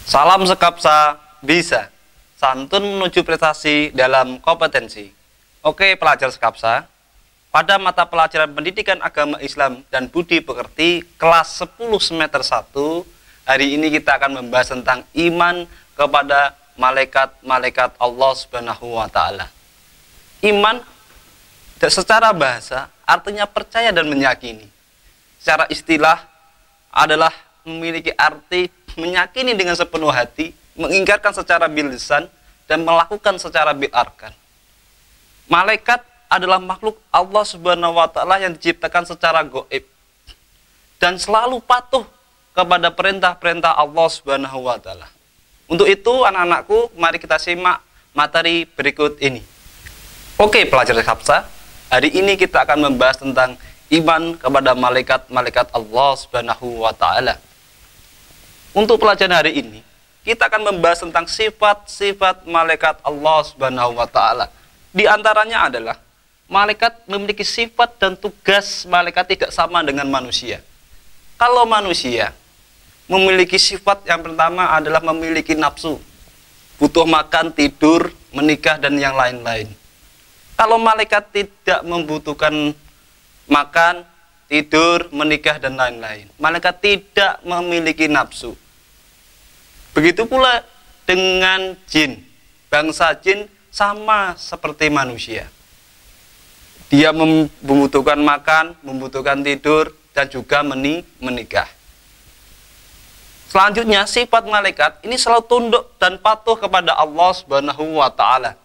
Salam Sekapsa bisa. Santun menuju prestasi dalam kompetensi. Oke pelajar Sekapsa, pada mata pelajaran Pendidikan Agama Islam dan Budi Pekerti kelas 10 semester 1, hari ini kita akan membahas tentang iman kepada malaikat-malaikat Allah Subhanahu wa taala. Iman secara bahasa artinya percaya dan meyakini. Secara istilah adalah memiliki arti meyakini dengan sepenuh hati, mengingkarkan secara bil lisan, dan melakukan secara bil arkan. Malaikat adalah makhluk Allah Subhanahu wa taala yang diciptakan secara gaib dan selalu patuh kepada perintah-perintah Allah Subhanahu wa taala. Untuk itu anak-anakku, mari kita simak materi berikut ini. Oke pelajar Sekapsa, hari ini kita akan membahas tentang iman kepada malaikat-malaikat Allah Subhanahu wa taala. Untuk pelajaran hari ini, kita akan membahas tentang sifat-sifat malaikat Allah Subhanahu wa taala. Di antaranya adalah malaikat memiliki sifat dan tugas malaikat tidak sama dengan manusia. Kalau manusia memiliki sifat yang pertama adalah memiliki nafsu, butuh makan, tidur, menikah, dan yang lain-lain. Kalau malaikat tidak membutuhkan makan, tidur, menikah, dan lain-lain. Malaikat tidak memiliki nafsu. Begitu pula dengan jin. Bangsa jin sama seperti manusia. Dia membutuhkan makan, membutuhkan tidur, dan juga menikah. Selanjutnya, sifat malaikat ini selalu tunduk dan patuh kepada Allah Subhanahu wa taala.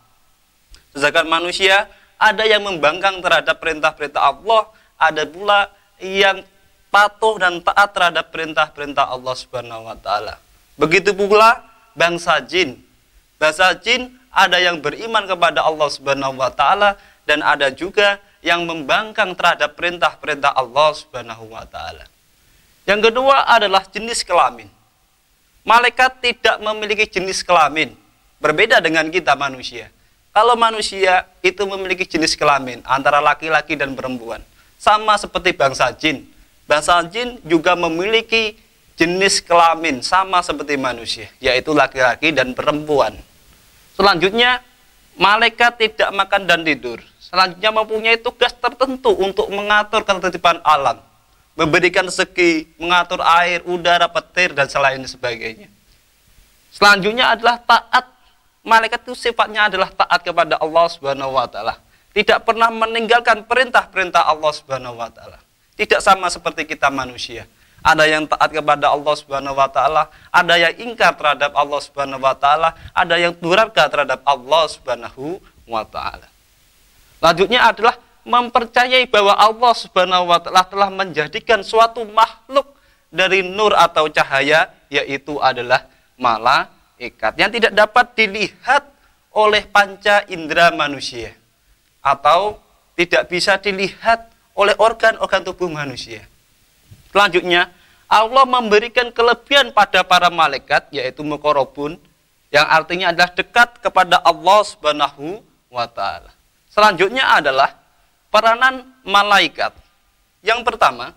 Sedangkan manusia ada yang membangkang terhadap perintah-perintah Allah, ada pula yang patuh dan taat terhadap perintah-perintah Allah Subhanahu wa taala. Begitu pula bangsa jin. Bangsa jin ada yang beriman kepada Allah Subhanahu wa taala dan ada juga yang membangkang terhadap perintah-perintah Allah Subhanahu wa taala. Yang kedua adalah jenis kelamin. Malaikat tidak memiliki jenis kelamin, berbeda dengan kita manusia. Kalau manusia itu memiliki jenis kelamin antara laki-laki dan perempuan, sama seperti bangsa jin. Bangsa jin juga memiliki jenis kelamin sama seperti manusia, yaitu laki-laki dan perempuan. Selanjutnya, malaikat tidak makan dan tidur. Selanjutnya mempunyai tugas tertentu untuk mengatur ketertiban alam, memberikan rezeki, mengatur air, udara, petir, dan selain sebagainya. Selanjutnya adalah taat. Malaikat itu sifatnya adalah taat kepada Allah Subhanahu wa taala. Tidak pernah meninggalkan perintah-perintah Allah Subhanahu wa taala. Tidak sama seperti kita manusia. Ada yang taat kepada Allah Subhanahu wa taala, ada yang ingkar terhadap Allah Subhanahu wa taala, ada yang durhaka terhadap Allah Subhanahu wa taala. Selanjutnya adalah mempercayai bahwa Allah Subhanahu wa taala telah menjadikan suatu makhluk dari nur atau cahaya, yaitu adalah malaikat yang tidak dapat dilihat oleh panca indera manusia atau tidak bisa dilihat oleh organ-organ tubuh manusia. Selanjutnya, Allah memberikan kelebihan pada para malaikat, yaitu muqarrabun, yang artinya adalah dekat kepada Allah Subhanahu wa taala. Selanjutnya adalah peranan malaikat. Yang pertama,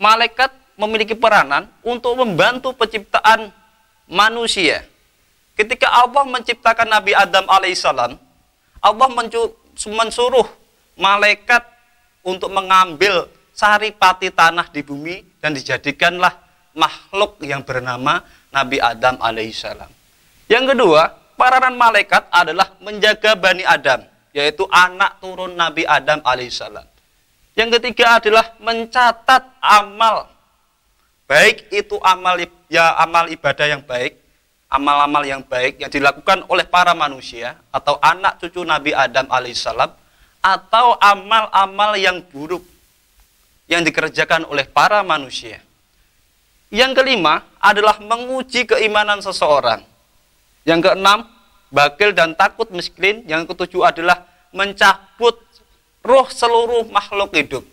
malaikat memiliki peranan untuk membantu penciptaan manusia. Ketika Allah menciptakan Nabi Adam alaihissalam, Allah mensuruh malaikat untuk mengambil saripati tanah di bumi dan dijadikanlah makhluk yang bernama Nabi Adam alaihissalam. Yang kedua, peranan malaikat adalah menjaga Bani Adam, yaitu anak turun Nabi Adam alaihissalam. Yang ketiga adalah mencatat amal, baik itu amal ibadah yang baik, amal-amal yang baik yang dilakukan oleh para manusia atau anak cucu Nabi Adam alaihissalam, atau amal-amal yang buruk yang dikerjakan oleh para manusia. Yang kelima adalah menguji keimanan seseorang. Yang keenam, bakhil dan takut miskin. Yang ketujuh adalah mencabut roh seluruh makhluk hidup.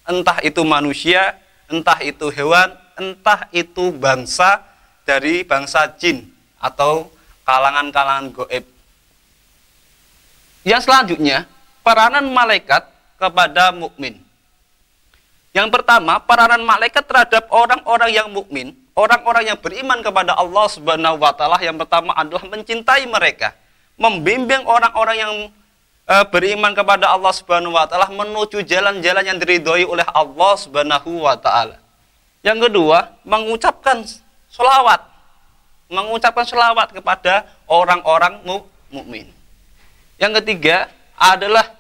Entah itu manusia, entah itu hewan, entah itu bangsa dari bangsa jin atau kalangan-kalangan gaib. Yang selanjutnya, peranan malaikat kepada mukmin. Yang pertama, peranan malaikat terhadap orang-orang yang mukmin orang-orang yang beriman kepada Allah Subhanahu wa taala yang pertama adalah mencintai mereka, membimbing orang-orang yang beriman kepada Allah Subhanahu wa taala menuju jalan-jalan yang diridhoi oleh Allah Subhanahu wa taala. Yang kedua, mengucapkan selawat kepada orang-orang mukmin. Yang ketiga adalah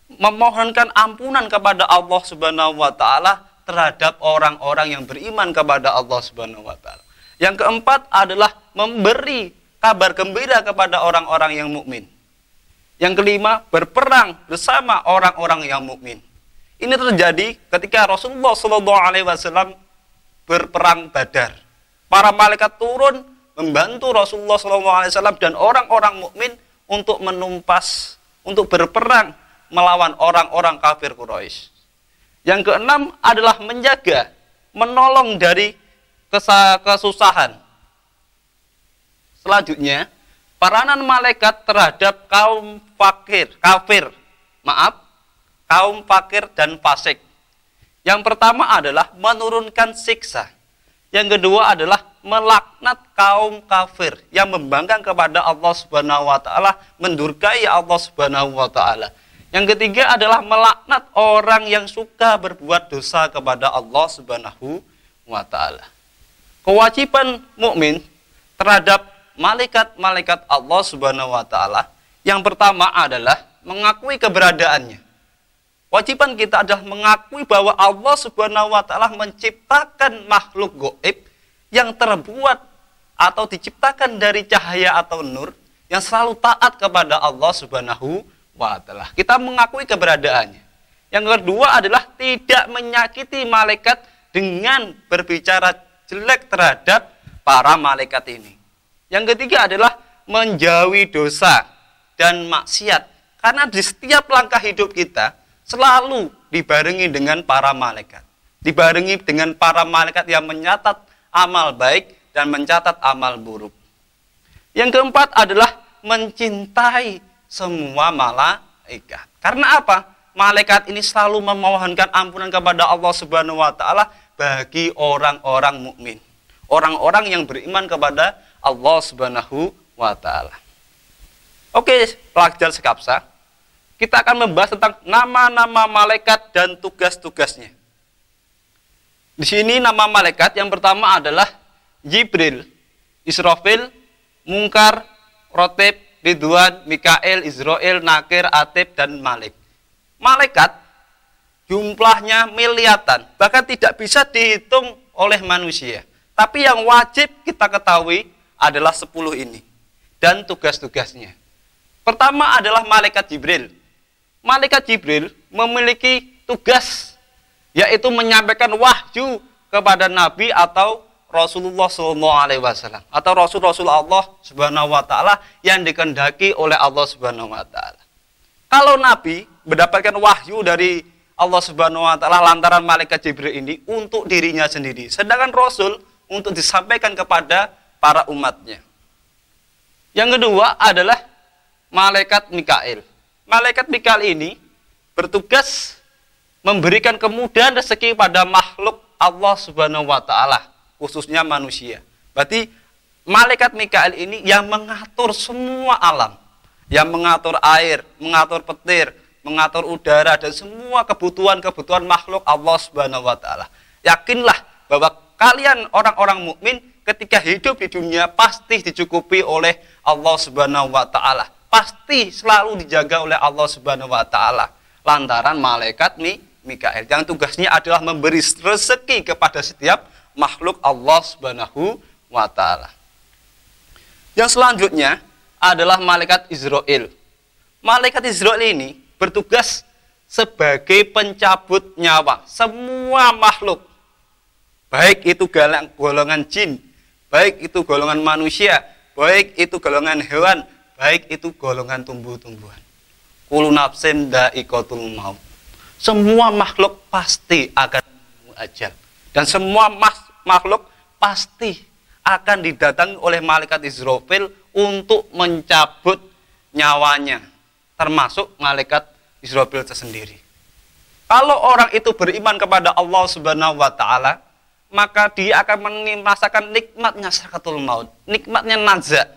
memohonkan ampunan kepada Allah Subhanahu wa taala terhadap orang-orang yang beriman kepada Allah Subhanahu wa taala. Yang keempat adalah memberi kabar gembira kepada orang-orang yang mukmin. Yang kelima, berperang bersama orang-orang yang mukmin. Ini terjadi ketika Rasulullah SAW berperang Badar. Para malaikat turun membantu Rasulullah SAW dan orang-orang mukmin untuk menumpas, untuk berperang melawan orang-orang kafir Quraisy. Yang keenam adalah menjaga, menolong dari kesusahan. Selanjutnya, peranan malaikat terhadap kaum fakir dan fasik. Yang pertama adalah menurunkan siksa. Yang kedua adalah melaknat kaum kafir yang membangkang kepada Allah Subhanahu wa taala, mendurkai Allah Subhanahu wa taala. Yang ketiga adalah melaknat orang yang suka berbuat dosa kepada Allah Subhanahu wa taala. Kewajiban mukmin terhadap malaikat-malaikat Allah Subhanahu wa taala yang pertama adalah mengakui keberadaannya. Kewajiban kita adalah mengakui bahwa Allah Subhanahu wa taala menciptakan makhluk gaib yang terbuat atau diciptakan dari cahaya atau nur yang selalu taat kepada Allah Subhanahu wa taala. Kita mengakui keberadaannya. Yang kedua adalah tidak menyakiti malaikat dengan berbicara jelek terhadap para malaikat ini. Yang ketiga adalah menjauhi dosa dan maksiat. Karena di setiap langkah hidup kita selalu dibarengi dengan para malaikat. Dibarengi dengan para malaikat yang mencatat amal baik dan mencatat amal buruk. Yang keempat adalah mencintai semua malaikat. Karena apa? Malaikat ini selalu memohonkan ampunan kepada Allah Subhanahu wa taala bagi orang-orang mukmin. Orang-orang yang beriman kepada Allah Subhanahu wa taala. Oke, pelajar Sekapsa, kita akan membahas tentang nama-nama malaikat dan tugas-tugasnya. Di sini nama malaikat yang pertama adalah Jibril, Israfil, Munkar, Rotib, Ridwan, Mikail, Israel, Nakir, Atib, dan Malik. Malaikat jumlahnya miliatan, bahkan tidak bisa dihitung oleh manusia. Tapi yang wajib kita ketahui adalah 10 ini dan tugas-tugasnya. Pertama adalah malaikat Jibril. Malaikat Jibril memiliki tugas, yaitu menyampaikan wahyu kepada Nabi atau Rasulullah SAW atau Rasul-Rasul Allah Subhanahu wa taala yang dikehendaki oleh Allah Subhanahu wa taala. Kalau Nabi mendapatkan wahyu dari Allah Subhanahu wa taala lantaran malaikat Jibril ini untuk dirinya sendiri, sedangkan Rasul untuk disampaikan kepada para umatnya. Yang kedua adalah malaikat Mikail. Malaikat Mikail ini bertugas memberikan kemudahan rezeki pada makhluk Allah Subhanahu wa taala, khususnya manusia. Berarti malaikat Mikail ini yang mengatur semua alam, yang mengatur air, mengatur petir, mengatur udara dan semua kebutuhan-kebutuhan makhluk Allah Subhanahu wa taala. Yakinlah bahwa kalian orang-orang mukmin ketika hidup di dunia pasti dicukupi oleh Allah Subhanahu wa taala. Pasti selalu dijaga oleh Allah Subhanahu wa taala lantaran malaikat Mikail yang tugasnya adalah memberi rezeki kepada setiap makhluk Allah Subhanahu wa taala. Yang selanjutnya adalah malaikat Israel. Malaikat Israel ini bertugas sebagai pencabut nyawa semua makhluk. Baik itu golongan jin, baik itu golongan manusia, baik itu golongan hewan, baik itu golongan tumbuh-tumbuhan. Kullu nafsin dha'iqatul maut. Semua makhluk pasti akan ajal. Dan semua makhluk pasti akan didatangi oleh malaikat Israfil untuk mencabut nyawanya, termasuk malaikat Israfil tersendiri. Kalau orang itu beriman kepada Allah Subhanahu wa taala, maka dia akan merasakan nikmatnya sakaratul maut, nikmatnya nazak.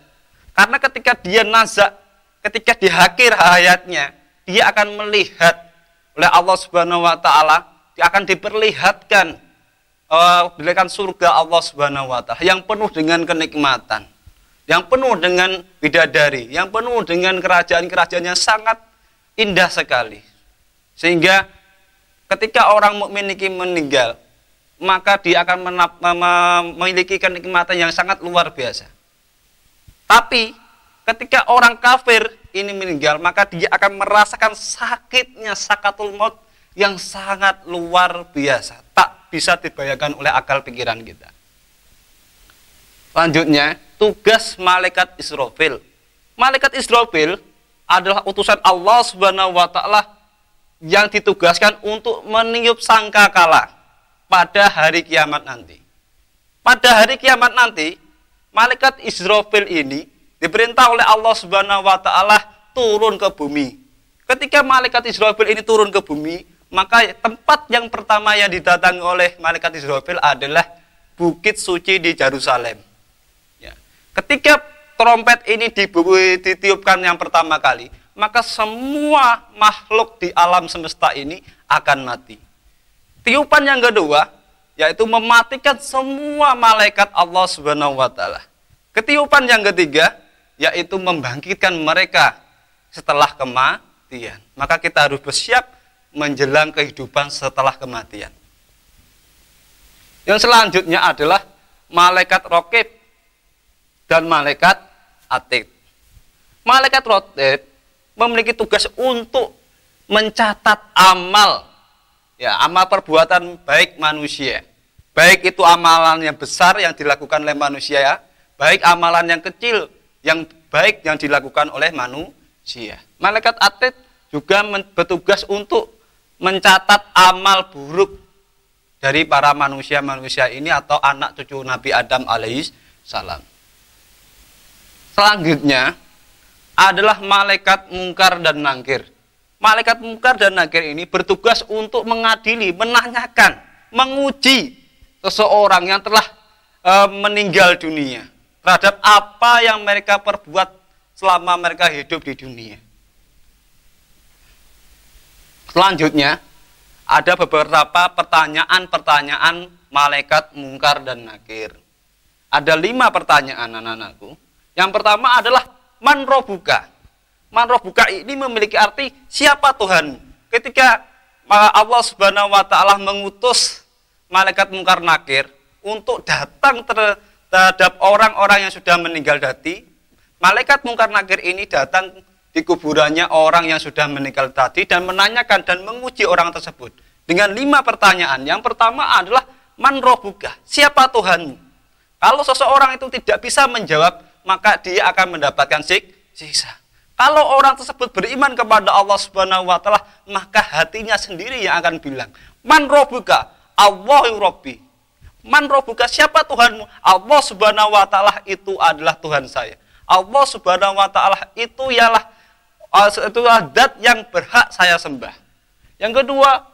Karena ketika dia nazak, ketika di akhir hayatnya, dia akan melihat oleh Allah Subhanahu wa taala, dia akan diperlihatkan belikan surga Allah Subhanahu wa taala yang penuh dengan kenikmatan, yang penuh dengan bidadari, yang penuh dengan kerajaan-kerajaan yang sangat indah sekali. Sehingga ketika orang mukmin ini meninggal, maka dia akan memiliki kenikmatan yang sangat luar biasa. Tapi ketika orang kafir ini meninggal, maka dia akan merasakan sakitnya sakaratul maut yang sangat luar biasa, tak bisa dibayangkan oleh akal pikiran kita. Selanjutnya, tugas malaikat Israfil. Malaikat Israfil adalah utusan Allah Subhanahu wa taala yang ditugaskan untuk meniup sangkakala pada hari kiamat nanti. Pada hari kiamat nanti, malaikat Israfil ini diperintah oleh Allah Subhanahu wa taala turun ke bumi. Ketika malaikat Israfil ini turun ke bumi, maka tempat yang pertama yang didatangi oleh malaikat Israfil adalah bukit suci di Yerusalem. Ya. Ketika trompet ini ditiupkan yang pertama kali, maka semua makhluk di alam semesta ini akan mati. Tiupan yang kedua, yaitu mematikan semua malaikat Allah Subhanahu wa taala. Ketiupan yang ketiga, yaitu membangkitkan mereka setelah kematian. Maka kita harus bersiap menjelang kehidupan setelah kematian. Yang selanjutnya adalah malaikat Raqib dan malaikat Atid. Malaikat Raqib memiliki tugas untuk mencatat amal, ya, amal perbuatan baik manusia. Baik itu amalan yang besar yang dilakukan oleh manusia, ya, baik amalan yang kecil yang baik yang dilakukan oleh manusia. Malaikat Atid juga bertugas untuk mencatat amal buruk dari para manusia-manusia ini atau anak cucu Nabi Adam alaihissalam. Selanjutnya adalah malaikat Mungkar dan Nakir. Malaikat Mungkar dan Nakir ini bertugas untuk mengadili, menanyakan, menguji seseorang yang telah meninggal dunia terhadap apa yang mereka perbuat selama mereka hidup di dunia. Selanjutnya, ada beberapa pertanyaan-pertanyaan malaikat Mungkar dan Nakir. Ada 5 pertanyaan, anak-anakku. Yang pertama adalah man robuka. Man robuka ini memiliki arti siapa Tuhanmu. Ketika Allah Subhanahu wa taala mengutus malaikat Mungkar Nakir untuk datang terhadap orang-orang yang sudah meninggal tadi, malaikat Mungkar Nakir ini datang di kuburannya orang yang sudah meninggal tadi dan menanyakan dan menguji orang tersebut dengan 5 pertanyaan. Yang pertama adalah man robuka, siapa Tuhanmu. Kalau seseorang itu tidak bisa menjawab, maka dia akan mendapatkan siksa. Kalau orang tersebut beriman kepada Allah Subhanahu wa taala, maka hatinya sendiri yang akan bilang, man robuka, Allahu Rabbi. Man robuka, siapa Tuhanmu? Allah Subhanahu wa taala itu adalah Tuhan saya. Allah Subhanahu wa taala itu ialah zat yang berhak saya sembah. Yang kedua,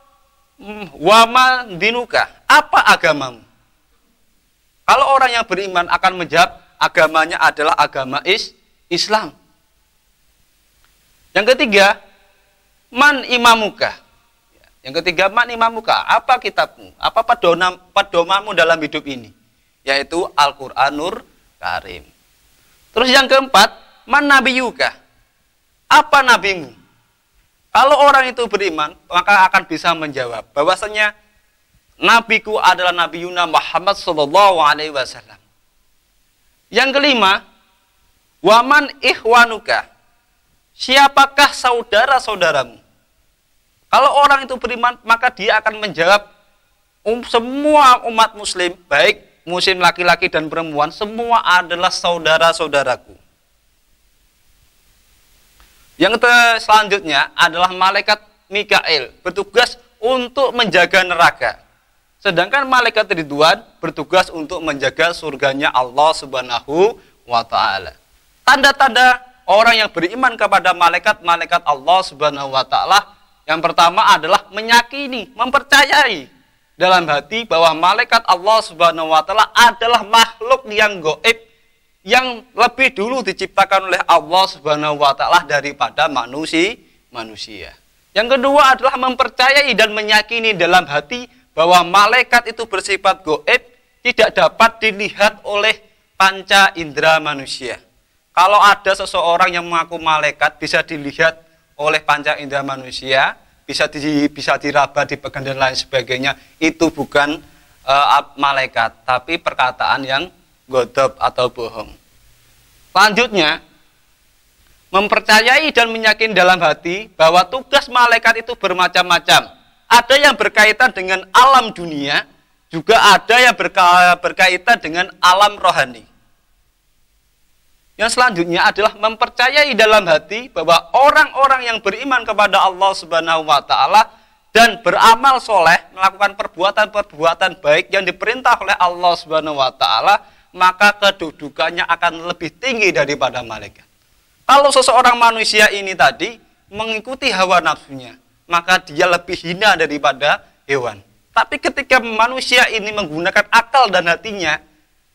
wama dinuka, apa agamamu? Kalau orang yang beriman akan menjawab agamanya adalah agama Islam. Yang ketiga, man imamuka. Yang ketiga, man imamuka, apa kitabmu? Apa pedomanmu dalam hidup ini? Yaitu Al-Qur'anul Karim. Terus yang keempat, man nabiyuka, apa nabimu? Kalau orang itu beriman, maka akan bisa menjawab bahwasanya nabiku adalah Nabi Yuna Muhammad sallallahu alaihi wasallam. Yang kelima, waman ikhwanuka, siapakah saudara-saudaramu? Kalau orang itu beriman, maka dia akan menjawab semua umat muslim, baik muslim laki-laki dan perempuan, semua adalah saudara-saudaraku. Yang selanjutnya adalah malaikat Mikail, bertugas untuk menjaga neraka. Sedangkan malaikat Ridwan bertugas untuk menjaga surganya Allah Subhanahu wa taala. Tanda-tanda orang yang beriman kepada malaikat-malaikat Allah Subhanahu wa taala, yang pertama adalah meyakini, mempercayai dalam hati bahwa malaikat Allah Subhanahu wa taala adalah makhluk yang gaib yang lebih dulu diciptakan oleh Allah Subhanahu wa taala daripada manusia. Yang kedua adalah mempercayai dan meyakini dalam hati bahwa malaikat itu bersifat gaib, tidak dapat dilihat oleh panca indera manusia. Kalau ada seseorang yang mengaku malaikat bisa dilihat oleh panca indera manusia, bisa diraba, dipegang dan lain sebagainya, itu bukan malaikat, tapi perkataan yang godop atau bohong. Selanjutnya, mempercayai dan meyakini dalam hati bahwa tugas malaikat itu bermacam-macam. Ada yang berkaitan dengan alam dunia, juga ada yang berkaitan dengan alam rohani. Yang selanjutnya adalah mempercayai dalam hati bahwa orang-orang yang beriman kepada Allah Subhanahu wa taala dan beramal soleh, melakukan perbuatan-perbuatan baik yang diperintah oleh Allah Subhanahu wa taala, maka kedudukannya akan lebih tinggi daripada malaikat. Kalau seseorang manusia ini tadi mengikuti hawa nafsunya, maka dia lebih hina daripada hewan. Tapi ketika manusia ini menggunakan akal dan hatinya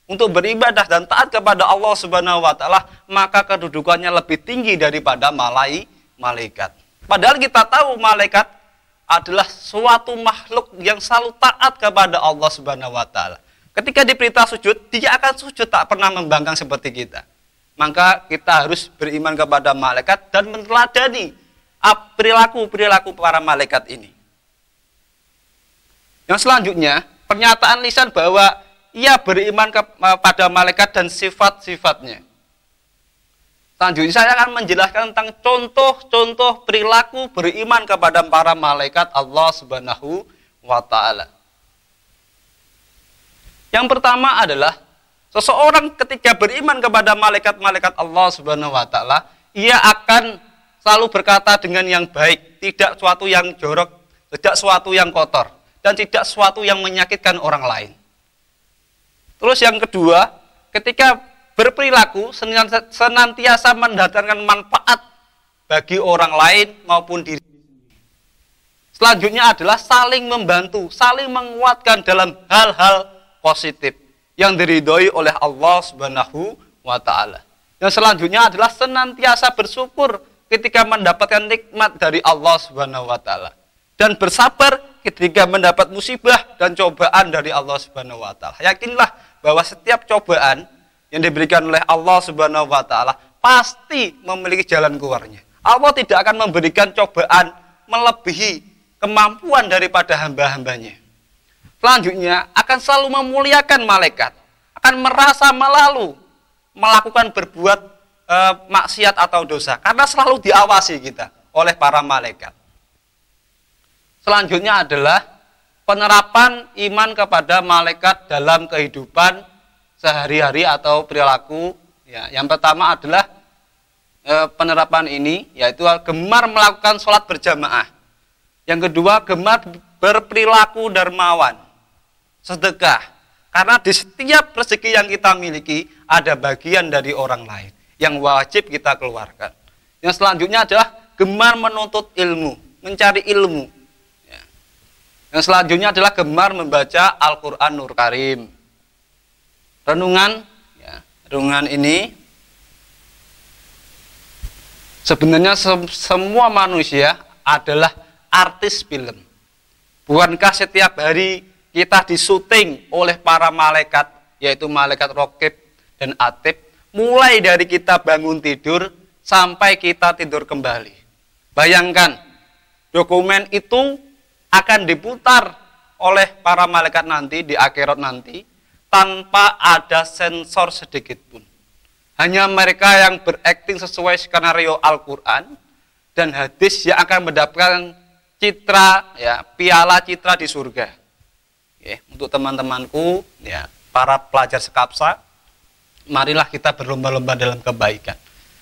untuk beribadah dan taat kepada Allah Subhanahu wa taala, maka kedudukannya lebih tinggi daripada malaikat. Padahal kita tahu malaikat adalah suatu makhluk yang selalu taat kepada Allah Subhanahu wa taala. Ketika diperintah sujud, dia akan sujud, tak pernah membangkang seperti kita. Maka kita harus beriman kepada malaikat dan meneladani perilaku para malaikat ini. Yang selanjutnya, pernyataan lisan bahwa ia beriman kepada malaikat dan sifat-sifatnya. Selanjutnya saya akan menjelaskan tentang contoh-contoh perilaku beriman kepada para malaikat Allah Subhanahu wa taala. Yang pertama adalah seseorang ketika beriman kepada malaikat-malaikat Allah Subhanahu wa taala, ia akan selalu berkata dengan yang baik, tidak suatu yang jorok, tidak suatu yang kotor, dan tidak suatu yang menyakitkan orang lain. Terus yang kedua, ketika berperilaku senantiasa mendatangkan manfaat bagi orang lain maupun diri. Selanjutnya adalah saling membantu, saling menguatkan dalam hal-hal positif yang diridhoi oleh Allah Subhanahu wa taala. Yang selanjutnya adalah senantiasa bersyukur ketika mendapatkan nikmat dari Allah Subhanahu wa taala dan bersabar ketika mendapat musibah dan cobaan dari Allah Subhanahu wa taala. Yakinlah bahwa setiap cobaan yang diberikan oleh Allah Subhanahu wa taala pasti memiliki jalan keluarnya. Allah tidak akan memberikan cobaan melebihi kemampuan daripada hamba-hambanya. Selanjutnya akan selalu memuliakan malaikat, akan merasa malu melakukan berbuat maksiat atau dosa karena selalu diawasi kita oleh para malaikat. Selanjutnya adalah penerapan iman kepada malaikat dalam kehidupan sehari-hari atau perilaku. Ya, yang pertama adalah penerapan ini, yaitu gemar melakukan sholat berjamaah. Yang kedua, gemar berperilaku dermawan, sedekah. Karena di setiap rezeki yang kita miliki ada bagian dari orang lain yang wajib kita keluarkan. Yang selanjutnya adalah gemar menuntut ilmu, mencari ilmu. Yang selanjutnya adalah gemar membaca Al-Quranul Karim. Renungan ini sebenarnya semua manusia adalah artis film. Bukankah setiap hari kita disuting oleh para malaikat, yaitu malaikat Raqib dan Atid, mulai dari kita bangun tidur sampai kita tidur kembali. Bayangkan, dokumen itu akan diputar oleh para malaikat nanti di akhirat nanti tanpa ada sensor sedikit pun. Hanya mereka yang berakting sesuai skenario Al-Quran dan hadis yang akan mendapatkan citra, piala citra di surga. Untuk teman-temanku, para pelajar Sekapsa, marilah kita berlomba-lomba dalam kebaikan.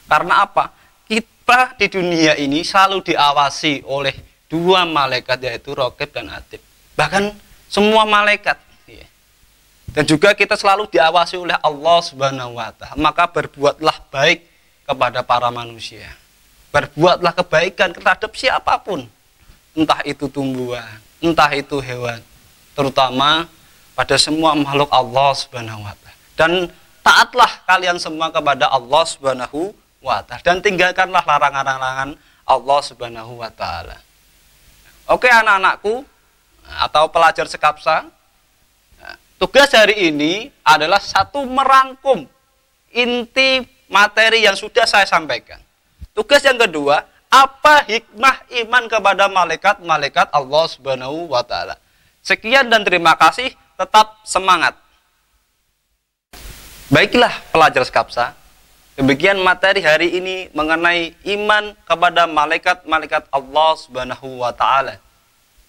Karena apa? Kita di dunia ini selalu diawasi oleh dua malaikat, yaitu Raqib dan Atid. Bahkan semua malaikat. Dan juga kita selalu diawasi oleh Allah Subhanahu wa taala. Maka berbuatlah baik kepada para manusia. Berbuatlah kebaikan terhadap siapapun. Entah itu tumbuhan, entah itu hewan. terutama pada semua makhluk Allah Subhanahu wa taala. Dan taatlah kalian semua kepada Allah Subhanahu wa taala dan tinggalkanlah larangan-larangan Allah Subhanahu wa taala. Oke anak-anakku atau pelajar Sekapsa, tugas hari ini adalah satu, merangkum inti materi yang sudah saya sampaikan. Tugas yang kedua, apa hikmah iman kepada malaikat-malaikat Allah Subhanahu wa taala. Sekian dan terima kasih, tetap semangat. Baiklah pelajar Sekapsa, demikian materi hari ini mengenai iman kepada malaikat-malaikat Allah Subhanahu wa taala.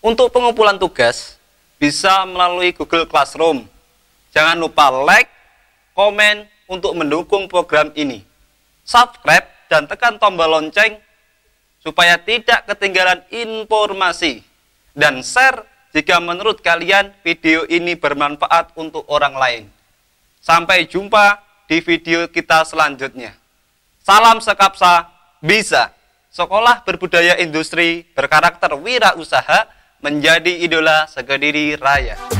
Untuk pengumpulan tugas bisa melalui Google Classroom. Jangan lupa like, komen untuk mendukung program ini. Subscribe dan tekan tombol lonceng supaya tidak ketinggalan informasi. Dan share jika menurut kalian video ini bermanfaat untuk orang lain. Sampai jumpa di video kita selanjutnya. Salam Sekapsa bisa. Sekolah berbudaya industri berkarakter wirausaha menjadi idola sekediri raya.